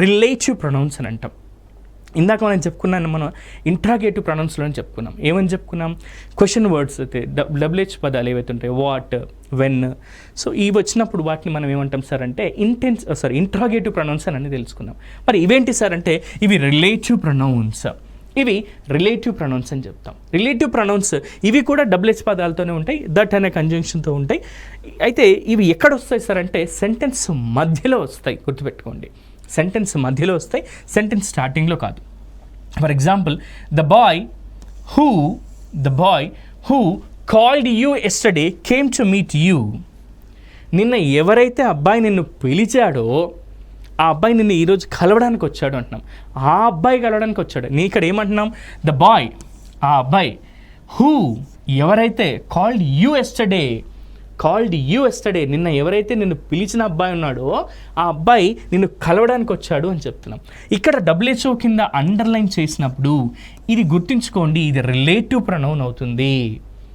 Relative pronounce అని అంటాం. ఇందాక మనం చెప్పుకున్నాను, మనం ఇంట్రాగేటివ్ ప్రొనౌన్స్లో చెప్పుకున్నాం. ఏమని చెప్పుకున్నాం? క్వశ్చన్ వర్డ్స్ అయితే డబ్ల్యూహెచ్ పదాలు ఏవైతే ఉంటాయి, వాట్, వెన్, సో ఇవి వచ్చినప్పుడు వాటిని మనం ఏమంటాం సార్ అంటే ఇంట్రాగేటివ్ ప్రొనౌన్స్ అని తెలుసుకున్నాం. మరి ఇవేంటి సార్ అంటే ఇవి రిలేటివ్ ప్రొనౌన్స్. ఇవి రిలేటివ్ ప్రొనౌన్స్ అని చెప్తాం. రిలేటివ్ ప్రొనౌన్స్ ఇవి కూడా డబ్ల్యూహెచ్ పదాలతోనే ఉంటాయి, దట్ అనే కంజంక్షన్తో ఉంటాయి. అయితే ఇవి ఎక్కడ వస్తాయి సార్ అంటే సెంటెన్స్ మధ్యలో వస్తాయి, గుర్తుపెట్టుకోండి. సెంటెన్స్ మధ్యలో వస్తాయి, సెంటెన్స్ స్టార్టింగ్లో కాదు. For example, the boy who called you yesterday came to meet you. నిన్న ఎవరైతే అబ్బాయి నిన్ను పిలిచాడో ఆ అబ్బాయి నిన్ను ఈరోజు కలవడానికి వచ్చాడు అంటున్నాం. ఆ అబ్బాయి కలవడానికి వచ్చాడు. నీ ఇక్కడ ఏమంటున్నాం? ద బాయ్, ఆ అబ్బాయి, హూ ఎవరైతే, కాల్డ్ యూ ఎస్టర్డే నిన్న ఎవరైతే నిన్ను పిలిచిన అబ్బాయి ఉన్నాడో ఆ అబ్బాయి నిన్ను కలవడానికి వచ్చాడు అని చెప్తున్నాం. ఇక్కడ డబ్ల్యూహెచ్ఓ కింద అండర్లైన్ చేసినప్పుడు ఇది గుర్తుంచుకోండి, ఇది రిలేటివ్ ప్రొనౌన్ అవుతుంది.